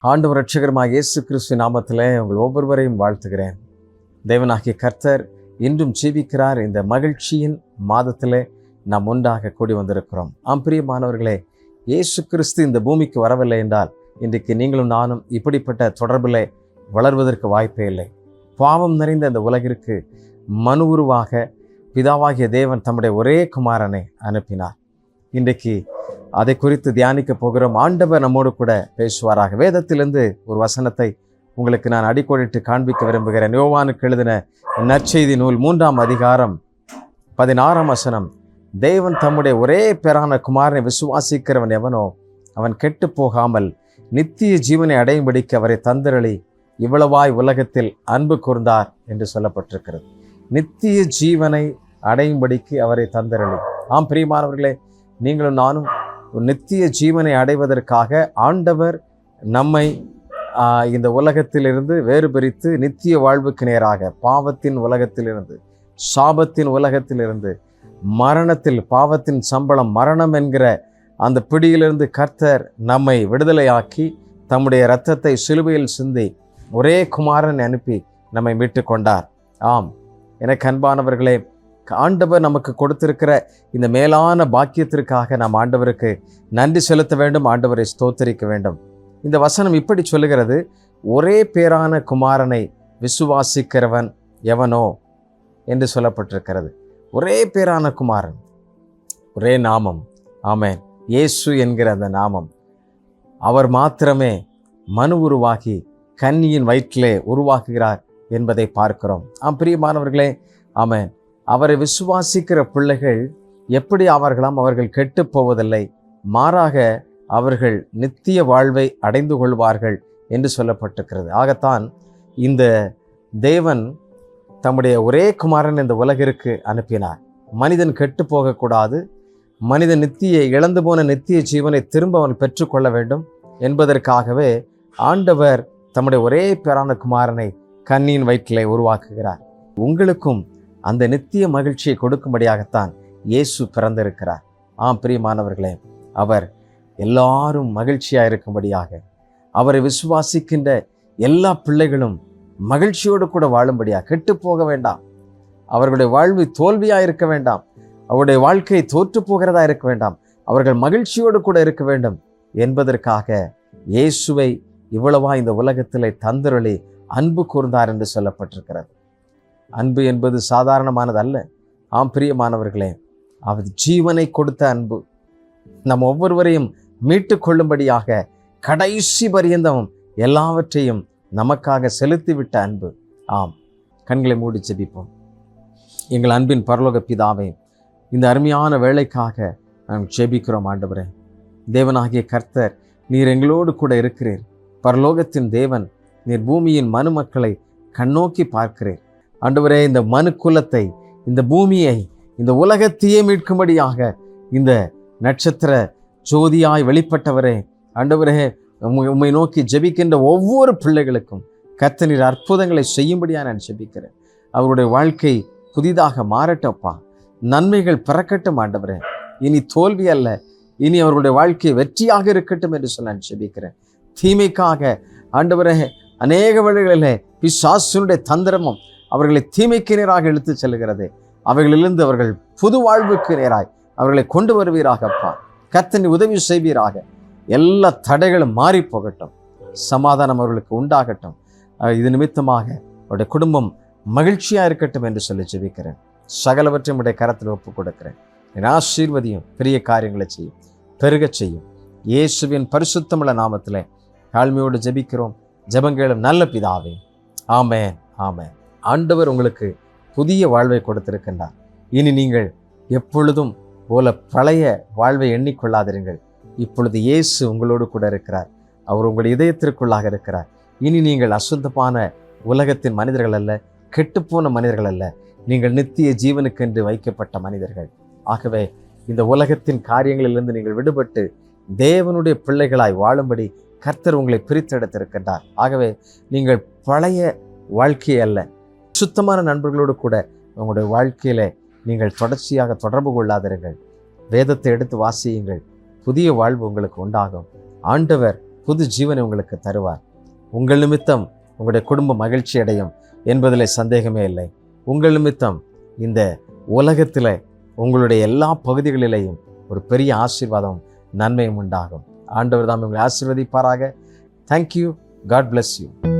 ஆண்டவர் இரட்சகருமாகிய இயேசு கிறிஸ்து நாமத்திலே உங்கள் ஒவ்வொருவரையும் வாழ்த்துகிறேன். தேவனாகிய கர்த்தர் இன்றும் ஜீவிக்கிறார். இந்த மகிழ்ச்சியின் மாதத்திலே நாம் ஒன்றாக கூடி வந்திருக்கிறோம். பிரியமானவர்களே, இயேசு கிறிஸ்து இந்த பூமிக்கு வரவில்லை என்றால் இன்றைக்கு நீங்களும் நானும் இப்படிப்பட்ட தொடர்பில் வளர்வதற்கு வாய்ப்பே இல்லை. பாவம் நிறைந்த இந்த உலகிற்கு மனு உருவாக பிதாவாகிய தேவன் தம்முடைய ஒரே குமாரனை அனுப்பினார். இன்றைக்கு அதை குறித்து தியானிக்க போகிறோம். ஆண்டவர் நம்மோடு கூட பேசுவாராக. வேதத்திலிருந்து ஒரு வசனத்தை உங்களுக்கு நான் அடிக்கோடிட்டு காண்பிக்க விரும்புகிறேன். யோவானுக்கு எழுதின நற்செய்தி நூல் 3ஆம் அதிகாரம் 16ஆம் வசனம். தேவன் தம்முடைய ஒரே பேரான குமாரனை விசுவாசிக்கிறவன் எவனோ அவன் கெட்டு போகாமல் நித்திய ஜீவனை அடையும்படிக்கு அவரை தந்தரளி இவ்வளவாய் உலகத்தில் அன்பு கூர்ந்தார் என்று சொல்லப்பட்டிருக்கிறது. நித்திய ஜீவனை அடையும்படிக்கு அவரை தந்தரளி. பிரியமானவர்களே, நீங்களும் நானும் நித்திய ஜீவனை அடைவதற்காக ஆண்டவர் நம்மை இந்த உலகத்திலிருந்து வேறு பிரித்து நித்திய வாழ்வுக்கு நேராக பாவத்தின் உலகத்திலிருந்து, சாபத்தின் உலகத்திலிருந்து, மரணத்தில், பாவத்தின் சம்பளம் மரணம் என்கிற அந்த பிடியிலிருந்து கர்த்தர் நம்மை விடுதலையாக்கி தம்முடைய இரத்தத்தை சிலுவையில் சிந்தி ஒரே குமாரன் அனுப்பி நம்மை மீட்டு கொண்டார். எனக்கு அன்பானவர்களே, ஆண்டவர் நமக்கு கொடுத்திருக்கிற இந்த மேலான பாக்கியத்திற்காக நாம் ஆண்டவருக்கு நன்றி செலுத்த வேண்டும், ஆண்டவரை ஸ்தோத்தரிக்க வேண்டும். இந்த வசனம் இப்படி சொல்லுகிறது, ஒரே பேரான குமாரனை விசுவாசிக்கிறவன் எவனோ என்று சொல்லப்பட்டிருக்கிறது. ஒரே பேரான குமாரன், ஒரே நாமம். ஆமென். இயேசு என்கிற அந்த நாமம். அவர் மாத்திரமே மனு உருவாகி கன்னியின் வயிற்றிலே உருவாக்குகிறார் என்பதை பார்க்கிறோம். பிரியமானவர்களே, ஆமென். அவரை விசுவாசிக்கிற பிள்ளைகள் எப்படி அவர்கள் கெட்டு போவதில்லை, மாறாக அவர்கள் நித்திய வாழ்வை அடைந்து கொள்வார்கள் என்று சொல்லப்பட்டிருக்கிறது. ஆகத்தான் இந்த தேவன் தம்முடைய ஒரே குமாரன் இந்த உலகிற்கு அனுப்பினார். மனிதன் கெட்டு போகக்கூடாது, மனிதன் இழந்து போன நித்திய ஜீவனை திரும்ப அவன் பெற்றுக்கொள்ள வேண்டும் என்பதற்காகவே ஆண்டவர் தம்முடைய ஒரே பேரான குமாரனை கன்னியின் வயிற்றிலே உருவாக்குகிறார். உங்களுக்கும் அந்த நித்திய மகிழ்ச்சியை கொடுக்கும்படியாகத்தான் இயேசு பிறந்திருக்கிறார். பிரியமானவர்களே, அவர் எல்லாரும் மகிழ்ச்சியாக இருக்கும்படியாக, அவரை விசுவாசிக்கின்ற எல்லா பிள்ளைகளும் மகிழ்ச்சியோடு கூட வாழும்படியாக, கெட்டு போக வேண்டாம், அவர்களுடைய வாழ்வு தோல்வியாக இருக்க வேண்டாம், அவருடைய வாழ்க்கை தோற்று போகிறதா இருக்க வேண்டாம், அவர்கள் மகிழ்ச்சியோடு கூட இருக்க வேண்டும் என்பதற்காக இயேசுவை இவ்வளவா இந்த உலகத்திலே தந்தருளி அன்பு கூர்ந்தார் என்று சொல்லப்பட்டிருக்கிறது. அன்பு என்பது சாதாரணமானது அல்ல. பிரியமானவர்களே, அவர் ஜீவனை கொடுத்த அன்பு, நம் ஒவ்வொருவரையும் மீட்டு கொள்ளும்படியாக கடைசி பரியந்தம் எல்லாவற்றையும் நமக்காக செலுத்திவிட்ட அன்பு. கண்களை மூடி ஜெபிப்போம். எங்கள் அன்பின் பரலோக பிதாவே, இந்த அருமையான வேலைக்காக நாம் ஜெபிக்கிறோம். ஆண்டவரே, தேவனாகிய கர்த்தர், நீர் எங்களோடு கூட இருக்கிறீர். பரலோகத்தின் தேவன், நீர் பூமியின் மனு மக்களை கண்ணோக்கி பார்க்கிறீர். ஆண்டவரே, இந்த மனு குலத்தை, இந்த பூமியை, இந்த உலகத்தையே மீட்கும்படியாக இந்த நட்சத்திர ஜோதியாய் வெளிப்பட்டவரே, ஆண்டவரே, உம்மை நோக்கி ஜெபிக்கின்ற ஒவ்வொரு பிள்ளைகளுக்கும் கர்த்தர் நீர் அற்புதங்களை செய்யும்படியாக நான் ஜெபிக்கிறேன். அவருடைய வாழ்க்கை புதிதாக மாறட்டப்பா, நன்மைகள் பிறக்கட்டும். ஆண்டவரே, இனி தோல்வி அல்ல, இனி அவர்களுடைய வாழ்க்கை வெற்றியாக இருக்கட்டும் என்று சொல்ல நான் ஜெபிக்கிறேன். தீமைக்காக ஆண்டவரே அநேக வழிகளிலே பிசாசுனுடைய தந்திரமும் அவர்களை தீமைக்கு நேராக இழுத்து செல்கிறது. அவைகளிலிருந்து அவர்கள் புது வாழ்வுக்கு நேராய் அவர்களை கொண்டு வருவீராகப்பா. கர்த்தர் உதவி செய்வீராக. எல்லா தடைகளும் மாறி போகட்டும், சமாதானம் அவர்களுக்கு உண்டாகட்டும். இது நிமித்தமாக அவருடைய குடும்பம் மகிழ்ச்சியாக இருக்கட்டும் என்று சொல்லி ஜெபிக்கிறேன். சகலவற்றையும் உடைய கரத்தில் ஒப்புக் கொடுக்கிறேன். என் ஆசீர்வதியும், பெரிய காரியங்களை செய்யும், பெருகச் செய்யும். இயேசுவின் பரிசுத்தமுள்ள நாமத்திலே தாழ்மையோடு ஜெபிக்கிறோம். ஜெபங்களும் நல்ல பிதாவே. ஆமென், ஆமென். ஆண்டவர் உங்களுக்கு புதிய வாழ்வை கொடுத்திருக்கின்றார். இனி நீங்கள் எப்பொழுதும் போல பழைய வாழ்வை எண்ணிக்கொள்ளாதிருங்கள். இப்பொழுது இயேசு உங்களோடு கூட இருக்கிறார். அவர் உங்கள் இதயத்திற்குள்ளாக இருக்கிறார். இனி நீங்கள் அசுத்தமான உலகத்தின் மனிதர்கள் அல்ல, கெட்டுப்போன மனிதர்கள் அல்ல, நீங்கள் நித்திய ஜீவனுக்கென்று வைக்கப்பட்ட மனிதர்கள். ஆகவே இந்த உலகத்தின் காரியங்களிலிருந்து நீங்கள் விடுபட்டு தேவனுடைய பிள்ளைகளாய் வாழும்படி கர்த்தர் உங்களை பிரித்தெடுத்திருக்கின்றார். ஆகவே நீங்கள் பழைய வாழ்க்கை அல்ல, சுத்தமான நண்பர்களோடு கூட உங்களுடைய வாழ்க்கையில நீங்கள் தொடர்ச்சியாக தொடர்பு கொள்ளாதிருங்கள். வேதத்தை எடுத்து வாசியுங்கள். புதிய வாழ்வு உங்களுக்கு உண்டாகும். ஆண்டவர் புது ஜீவனை உங்களுக்கு தருவார். உங்கள் நிமித்தம் உங்களுடைய குடும்பம் மகிழ்ச்சி அடையும் என்பதில் சந்தேகமே இல்லை. உங்கள் நிமித்தம் இந்த உலகத்தில் உங்களுடைய எல்லா பகுதிகளிலேயும் ஒரு பெரிய ஆசீர்வாதம் நன்மையும் உண்டாகும். ஆண்டவர் தாம் உங்களை ஆசீர்வதிப்பாராக. தேங்க்யூ. God bless you.